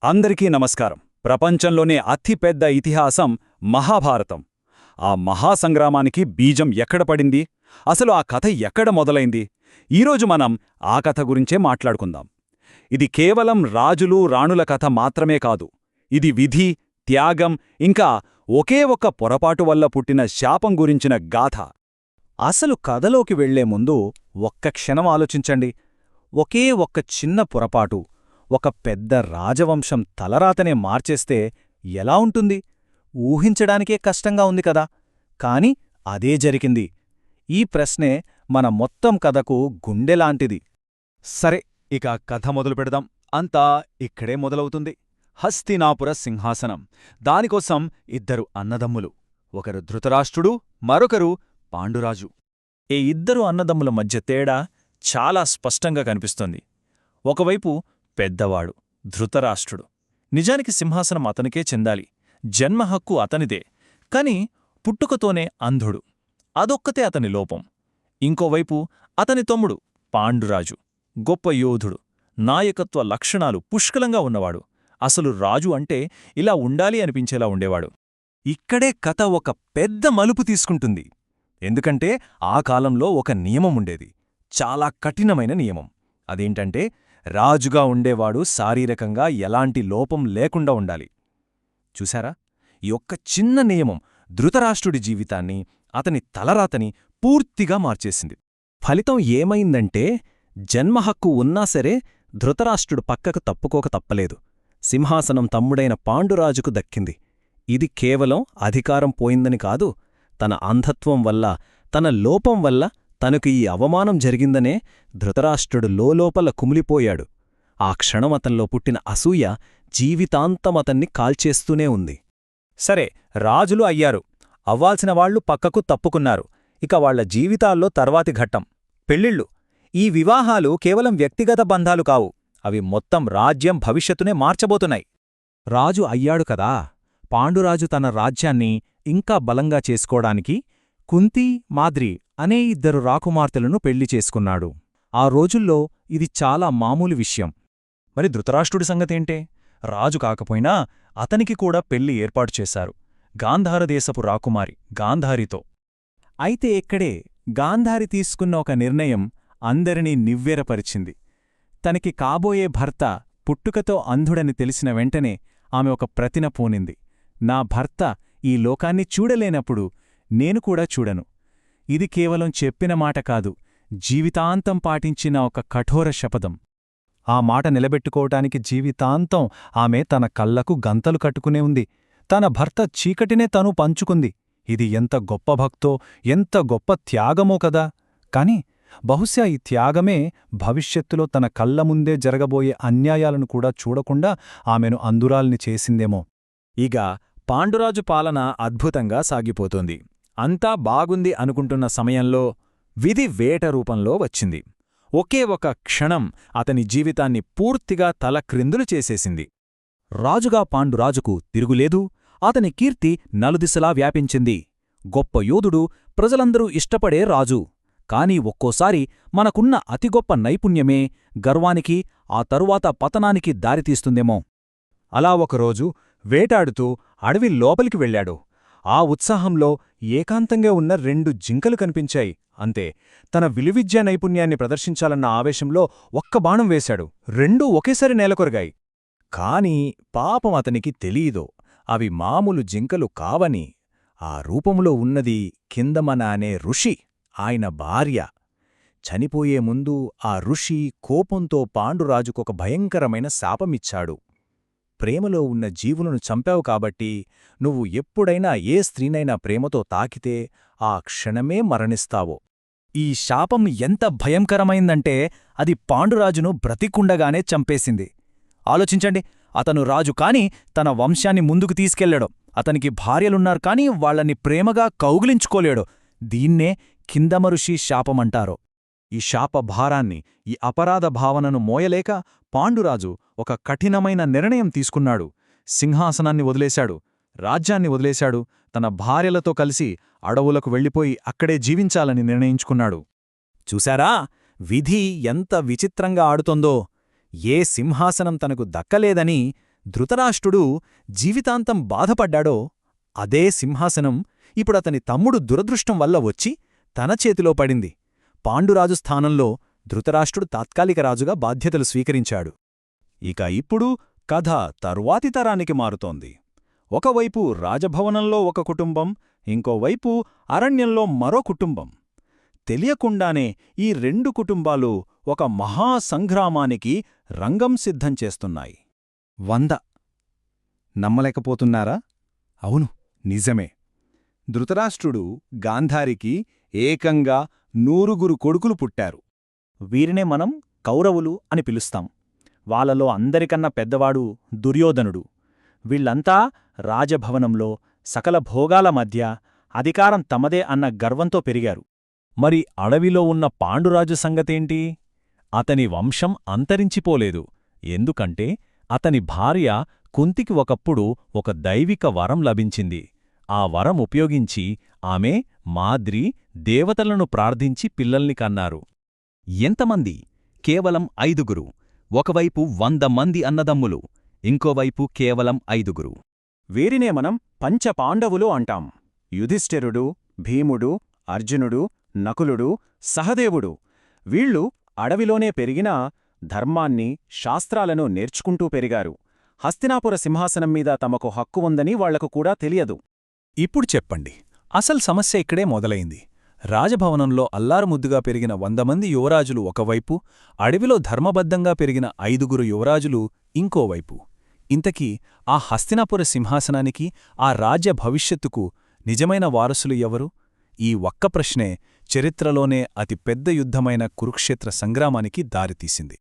అందరికీ నమస్కారం. ప్రపంచంలోనే అతిపెద్ద ఇతిహాసం మహాభారతం. ఆ మహాసంగ్రామానికి బీజం ఎక్కడ పడింది, అసలు ఆ కథ ఎక్కడ మొదలైంది? ఈరోజు మనం ఆ కథ గురించే మాట్లాడుకుందాం. ఇది కేవలం రాజులు రాణుల కథ మాత్రమే కాదు. ఇది విధి, త్యాగం, ఇంకా ఒకే ఒక్క పొరపాటు వల్ల పుట్టిన శాపం గురించిన గాథ. అసలు కథలోకి వెళ్లే ముందు ఒక్క క్షణం ఆలోచించండి. ఒకే ఒక్క చిన్న పొరపాటు ఒక పెద్ద రాజవంశం తలరాతనే మార్చేస్తే ఎలా ఉంటుంది? ఊహించడానికే కష్టంగా ఉంది కదా. కాని అదే జరిగింది. ఈ ప్రశ్నే మన మొత్తం కథకు గుండెలాంటిది. సరే, ఇక కథ మొదలు పెడదాం. అంతా ఇక్కడే మొదలవుతుంది. హస్తినాపుర సింహాసనం. దానికోసం ఇద్దరు అన్నదమ్ములు, ఒకరు ధృతరాష్ట్రుడు, మరొకరు పాండురాజు. ఈ ఇద్దరు అన్నదమ్ముల మధ్య తేడా చాలా స్పష్టంగా కనిపిస్తోంది. ఒకవైపు పెద్దవాడు ధృతరాష్ట్రుడు. నిజానికి సింహాసనం అతనికే చెందాలి, జన్మహక్కు అతనిదే. కాని పుట్టుకతోనే అంధుడు. అదొక్కతే అతని లోపం. ఇంకోవైపు అతని తమ్ముడు పాండురాజు, గొప్ప యోధుడు, నాయకత్వ లక్షణాలు పుష్కలంగా ఉన్నవాడు. అసలు రాజు అంటే ఇలా ఉండాలి అనిపించేలా ఉండేవాడు. ఇక్కడే కథ ఒక పెద్ద మలుపు తీసుకుంటుంది. ఎందుకంటే ఆ కాలంలో ఒక నియమముండేది, చాలా కఠినమైన నియమం. అదేంటంటే రాజుగా ఉండేవాడు శారీరకంగా ఎలాంటి లోపం లేకుండా ఉండాలి. చూశారా, ఈ ఒక్క చిన్న నియమం ధృతరాష్ట్రుడి జీవితాన్ని, అతని తలరాతని పూర్తిగా మార్చేసింది. ఫలితం ఏమైందంటే జన్మహక్కు ఉన్నా సరే ధృతరాష్ట్రుడు పక్కకు తప్పుకోక తప్పలేదు. సింహాసనం తమ్ముడైన పాండురాజుకు దక్కింది. ఇది కేవలం అధికారం పోయిందని కాదు, తన అంధత్వం వల్ల, తన లోపం వల్ల తనకు ఈ అవమానం జరిగిందనే ధృతరాష్ట్రుడు లోలోపల కుమిలిపోయాడు. ఆ క్షణం అతనిలో పుట్టిన అసూయ జీవితాంతం అతన్ని కాల్చేస్తూనే ఉంది. సరే, రాజులు అయ్యారు, అవ్వాల్సిన వాళ్లు పక్కకు తప్పుకున్నారు. ఇక వాళ్ల జీవితాల్లో తర్వాతి ఘట్టం పెళ్ళిళ్ళు. ఈ వివాహాలు కేవలం వ్యక్తిగత బంధాలు కావు, అవి మొత్తం రాజ్యం భవిష్యత్తునే మార్చబోతున్నాయి. రాజు అయ్యాడు కదా, పాండురాజు తన రాజ్యాన్ని ఇంకా బలంగా చేసుకోడానికి కుంతి, మాద్రి అనే ఇద్దరు రాకుమార్తెలను పెళ్లి చేసుకున్నాడు. ఆ రోజుల్లో ఇది చాలా మామూలు విషయం. మరి ధృతరాష్ట్రుడి సంగతేంటే? రాజు కాకపోయినా అతనికి కూడా పెళ్లి ఏర్పాటు చేశారు, గాంధారదేశపు రాకుమారి గాంధారితో. అయితే ఇక్కడే గాంధారి తీసుకున్న ఒక నిర్ణయం అందరినీ నివ్వెరపరిచింది. తనకి కాబోయే భర్త పుట్టుకతో అంధుడని తెలిసిన వెంటనే ఆమె ఒక ప్రతిన పూనింది. నా భర్త ఈ లోకాన్ని చూడలేనప్పుడు నేను కూడా చూడను. ఇది కేవలం చెప్పిన మాట కాదు, జీవితాంతం పాటించిన ఒక కఠోర శపథం. ఆ మాట నిలబెట్టుకోవటానికి జీవితాంతం ఆమె తన కళ్లకు గంతలు కట్టుకునే ఉంది. తన భర్త చీకటినే తను పంచుకుంది. ఇది ఎంత గొప్ప భక్తో, ఎంత గొప్ప త్యాగమో కదా. కాని బహుశా ఈ త్యాగమే భవిష్యత్తులో తన కళ్ల ముందే జరగబోయే అన్యాయాలను కూడా చూడకుండా ఆమెను అంధురాల్ని చేసిందేమో. ఇక పాండురాజు పాలన అద్భుతంగా సాగిపోతోంది. అంతా బాగుంది అనుకుంటున్న సమయంలో విధి వేట రూపంలో వచ్చింది. ఒకే ఒక క్షణం అతని జీవితాన్ని పూర్తిగా తలక్రిందులు చేసేసింది. రాజుగా పాండురాజుకు తిరుగులేదు. అతని కీర్తి నలుదిశలా వ్యాపించింది. గొప్ప యోధుడు, ప్రజలందరూ ఇష్టపడే రాజు. కాని ఒక్కోసారి మనకున్న అతి గొప్ప నైపుణ్యమే గర్వానికి, ఆ తరువాత పతనానికి దారితీస్తుందేమో. అలా ఒకరోజు వేటాడుతూ అడవి లోపలికి వెళ్ళాడు. ఆ ఉత్సాహంలో ఏకాంతంగా ఉన్న 2 జింకలు కనిపించాయి. అంతే, తన విలువిద్యా నైపుణ్యాన్ని ప్రదర్శించాలన్న ఆవేశంలో ఒక్క బాణం వేశాడు. 2 ఒకేసారి నేలకొరగాయి. కాని పాపం అతనికి తెలీదో అవి మామూలు జింకలు కావని. ఆ రూపంలో ఉన్నది కిందమన అనే ఋషి, ఆయన భార్య. చనిపోయే ముందు ఆ ఋషి కోపంతో పాండురాజుకొక భయంకరమైన శాపమిచ్చాడు. ప్రేమలో ఉన్న జీవులను చంపావు కాబట్టి నువ్వు ఎప్పుడైనా ఏ స్త్రీనైనా ప్రేమతో తాకితే ఆ క్షణమే మరణిస్తావో. ఈ శాపం ఎంత భయంకరమైందంటే అది పాండురాజును బ్రతికుండగానే చంపేసింది. ఆలోచించండి, అతను రాజు కాని తన వంశాన్ని ముందుకు తీసుకెళ్లాడు. అతనికి భార్యలున్నారు కాని వాళ్లని ప్రేమగా కౌగిలించుకోలేడు. దీన్నే కిందమఋషి శాపమంటారు. ఈ శాపభారాన్ని, ఈ అపరాధ భావనను మోయలేక పాండురాజు ఒక కఠినమైన నిర్ణయం తీసుకున్నాడు. సింహాసనాన్ని వదిలేశాడు, రాజ్యాన్ని వదిలేశాడు, తన భార్యలతో కలిసి అడవులకు వెళ్ళిపోయి అక్కడే జీవించాలని నిర్ణయించుకున్నాడు. చూశారా, విధి ఎంత విచిత్రంగా ఆడుతోందో. ఏ సింహాసనం తనకు దక్కలేదని ధృతరాష్ట్రుడు జీవితాంతం బాధపడ్డాడో అదే సింహాసనం ఇప్పుడతని తమ్ముడు దురదృష్టం వల్ల వచ్చి తన చేతిలో పడింది. పాండురాజు స్థానంలో ధృతరాష్ట్రుడు తాత్కాలిక రాజుగా బాధ్యతలు స్వీకరించాడు. ఇక ఇప్పుడు కథ తరువాతి తరానికి మారుతోంది. ఒకవైపు రాజభవనంలో ఒక కుటుంబం, ఇంకోవైపు అరణ్యంలో మరో కుటుంబం. తెలియకుండానే ఈ రెండు కుటుంబాలు ఒక మహాసంగ్రామానికి రంగం సిద్ధం చేస్తున్నాయి. 100 నమ్మలేకపోతున్నారా? అవును, నిజమే. ధృతరాష్ట్రుడు గాంధారికి ఏకంగా 100 కొడుకులు పుట్టారు. వీరినే మనం కౌరవులు అని పిలుస్తాం. వాళ్ళలో అందరికన్నా పెద్దవాడు దుర్యోధనుడు. వీళ్లంతా రాజభవనంలో సకల భోగాల మధ్య అధికారం తమదే అన్న గర్వంతో పెరిగారు. మరి అడవిలో ఉన్న పాండురాజు సంగతేంటి? అతని వంశం అంతరించిపోలేదు. ఎందుకంటే అతని భార్య కుంతికి ఒకప్పుడు ఒక దైవిక వరం లభించింది. ఆ వరం ఉపయోగించి ఆమె మాద్రి దేవతలను ప్రార్థించి పిల్లల్ని కన్నారు. ఎంతమంది? కేవలం 5. ఒకవైపు 100 మంది అన్నదమ్ములు, ఇంకోవైపు కేవలం 5. వీరినే మనం పంచపాండవులు అంటాం. యుధిష్ఠిరుడు, భీముడు, అర్జునుడు, నకులుడు, సహదేవుడు. వీళ్ళు అడవిలోనే పెరిగినా ధర్మాన్ని, శాస్త్రాలను నేర్చుకుంటూ పెరిగారు. హస్తినాపుర సింహాసనం మీద తమకు హక్కు ఉందని వాళ్లకు కూడా తెలియదు. ఇప్పుడు చెప్పండి, అసలు సమస్య ఇక్కడే మొదలైంది. రాజభవనంలో అల్లారుముద్దుగా పెరిగిన 100 మంది యువరాజులు ఒకవైపు, అడవిలో ధర్మబద్ధంగా పెరిగిన 5 యువరాజులు ఇంకోవైపు. ఇంతకీ ఆ హస్తినాపుర సింహాసనానికి, ఆ రాజ్య భవిష్యత్తుకు నిజమైన వారసులు ఎవరు? ఈ ఒక్క ప్రశ్నే చరిత్రలోనే అతి పెద్ద యుద్ధమైన కురుక్షేత్ర సంగ్రామానికి దారితీసింది.